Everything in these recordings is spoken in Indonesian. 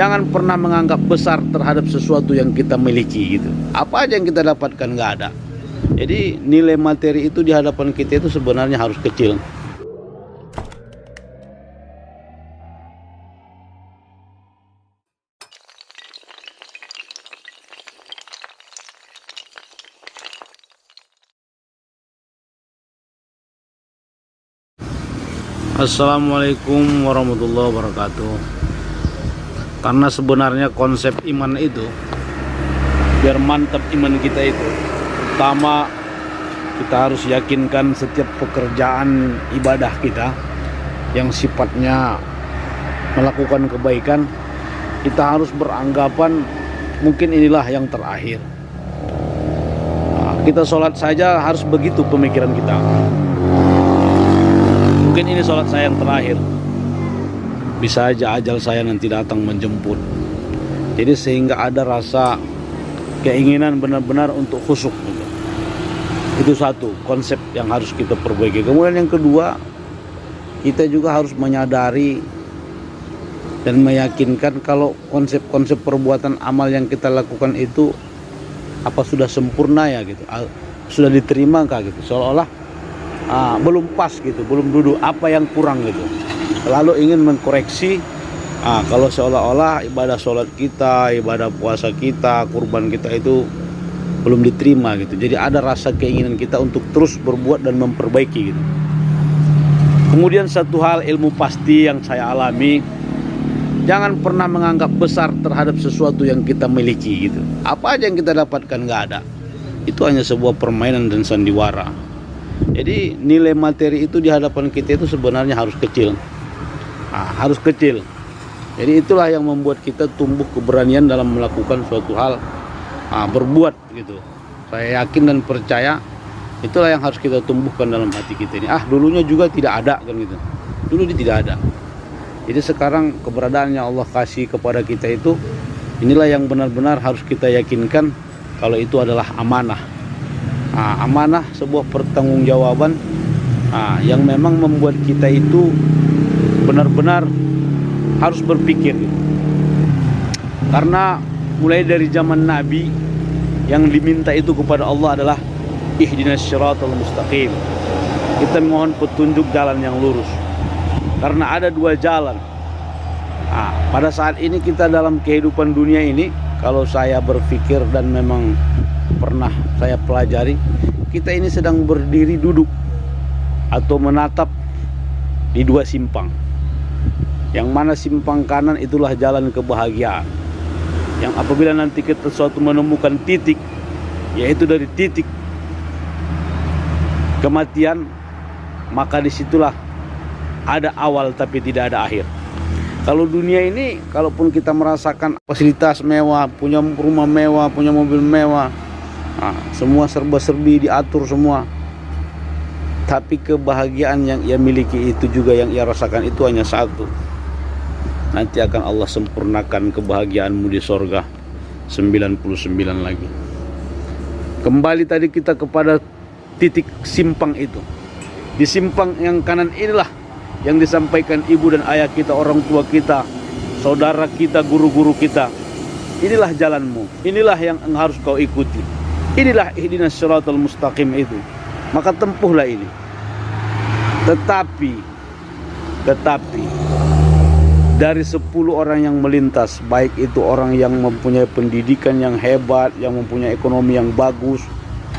Jangan pernah menganggap besar terhadap sesuatu yang kita miliki gitu. Apa aja yang kita dapatkan nggak ada. Jadi nilai materi itu di hadapan kita itu sebenarnya harus kecil. Assalamualaikum warahmatullahi wabarakatuh. Karena sebenarnya konsep iman itu, biar mantap iman kita itu, pertama kita harus yakinkan setiap pekerjaan ibadah kita yang sifatnya melakukan kebaikan, kita harus beranggapan mungkin inilah yang terakhir. Kita sholat saja harus begitu pemikiran kita. Mungkin ini sholat saya yang terakhir, bisa aja ajal saya nanti datang menjemput. Jadi sehingga ada rasa keinginan benar-benar untuk khusyuk gitu. Itu satu konsep yang harus kita perbaiki. Kemudian yang kedua, kita juga harus menyadari dan meyakinkan kalau konsep-konsep perbuatan amal yang kita lakukan itu apa sudah sempurna ya gitu, sudah diterima kah gitu, seolah-olah belum pas gitu, belum duduk, apa yang kurang gitu. Lalu ingin mengkoreksi, kalau seolah-olah ibadah sholat kita, ibadah puasa kita, kurban kita itu belum diterima gitu. Jadi ada rasa keinginan kita untuk terus berbuat dan memperbaiki gitu. Kemudian satu hal ilmu pasti yang saya alami, jangan pernah menganggap besar terhadap sesuatu yang kita miliki gitu. Apa aja yang kita dapatkan nggak ada. Itu hanya sebuah permainan dan sandiwara. Jadi nilai materi itu di hadapan kita itu sebenarnya harus kecil. Harus kecil. Jadi itulah yang membuat kita tumbuh keberanian dalam melakukan suatu hal, berbuat gitu. Saya yakin dan percaya itulah yang harus kita tumbuhkan dalam hati kita ini. Dulunya juga tidak ada kan gitu. Dulu dia tidak ada. Jadi sekarang keberadaan yang Allah kasih kepada kita itu, inilah yang benar-benar harus kita yakinkan kalau itu adalah amanah. Amanah sebuah pertanggungjawaban yang memang membuat kita itu benar-benar harus berpikir gitu. Karena mulai dari zaman Nabi yang diminta itu kepada Allah adalah ihdinas syiratal mustaqim. Kita mohon petunjuk jalan yang lurus. Karena ada dua jalan. Pada saat ini kita dalam kehidupan dunia ini, kalau saya berpikir dan memang pernah saya pelajari, kita ini sedang berdiri duduk atau menatap di dua simpang. Yang mana simpang kanan itulah jalan kebahagiaan, yang apabila nanti kita suatu menemukan titik, yaitu dari titik kematian, maka disitulah ada awal tapi tidak ada akhir. Kalau dunia ini, kalaupun kita merasakan fasilitas mewah, punya rumah mewah, punya mobil mewah, semua serba-serbi diatur semua, tapi kebahagiaan yang ia miliki itu juga yang ia rasakan itu hanya satu. Nanti akan Allah sempurnakan kebahagiaanmu di sorga 99 lagi. Kembali tadi kita kepada titik simpang itu. Di simpang yang kanan inilah yang disampaikan ibu dan ayah kita, orang tua kita, saudara kita, guru-guru kita. Inilah jalanmu, inilah yang harus kau ikuti. Inilah ihdinas syiratal mustaqim itu. Maka tempuhlah ini. Tetapi dari 10 orang yang melintas, baik itu orang yang mempunyai pendidikan yang hebat, yang mempunyai ekonomi yang bagus,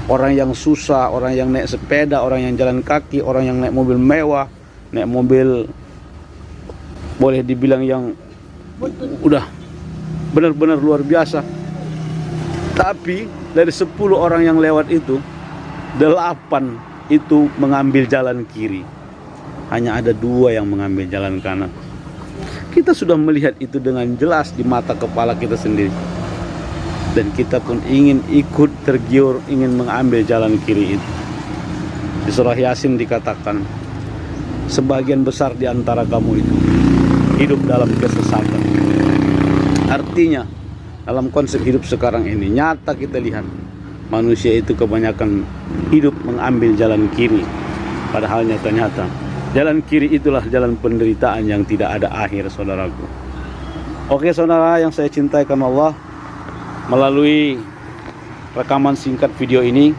orang yang susah, orang yang naik sepeda, orang yang jalan kaki, orang yang naik mobil mewah, naik mobil boleh dibilang yang udah benar-benar luar biasa. Tapi dari 10 orang yang lewat itu, 8 itu mengambil jalan kiri. Hanya ada 2 yang mengambil jalan kanan. Kita sudah melihat itu dengan jelas di mata kepala kita sendiri. Dan kita pun ingin ikut tergiur, ingin mengambil jalan kiri itu. Di surah Yasin dikatakan, sebagian besar di antara kamu itu hidup dalam kesesatan. Artinya dalam konsep hidup sekarang ini nyata kita lihat manusia itu kebanyakan hidup mengambil jalan kiri. Padahal nyata-nyata jalan kiri itulah jalan penderitaan yang tidak ada akhir, saudaraku. Oke saudara yang saya cintai karena Allah, melalui rekaman singkat video ini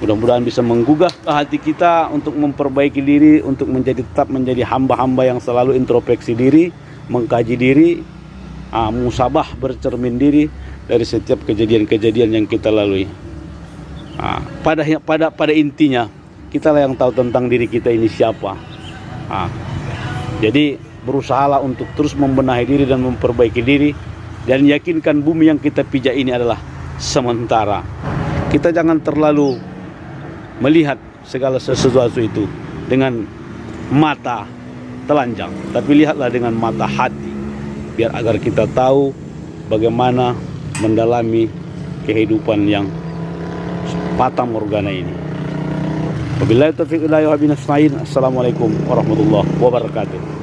mudah-mudahan bisa menggugah hati kita untuk memperbaiki diri, untuk tetap menjadi hamba-hamba yang selalu introspeksi diri, mengkaji diri, musabah, bercermin diri dari setiap kejadian-kejadian yang kita lalui. Pada intinya kita lah yang tahu tentang diri kita ini siapa. Jadi berusahalah untuk terus membenahi diri dan memperbaiki diri, dan yakinkan bumi yang kita pijak ini adalah sementara. Kita jangan terlalu melihat segala sesuatu itu dengan mata telanjang, tapi lihatlah dengan mata hati, biar agar kita tahu bagaimana mendalami kehidupan yang fata morgana ini. Wabillahi taufiq hidayah wa billahi nasta'in. Assalamualaikum warahmatullahi wabarakatuh.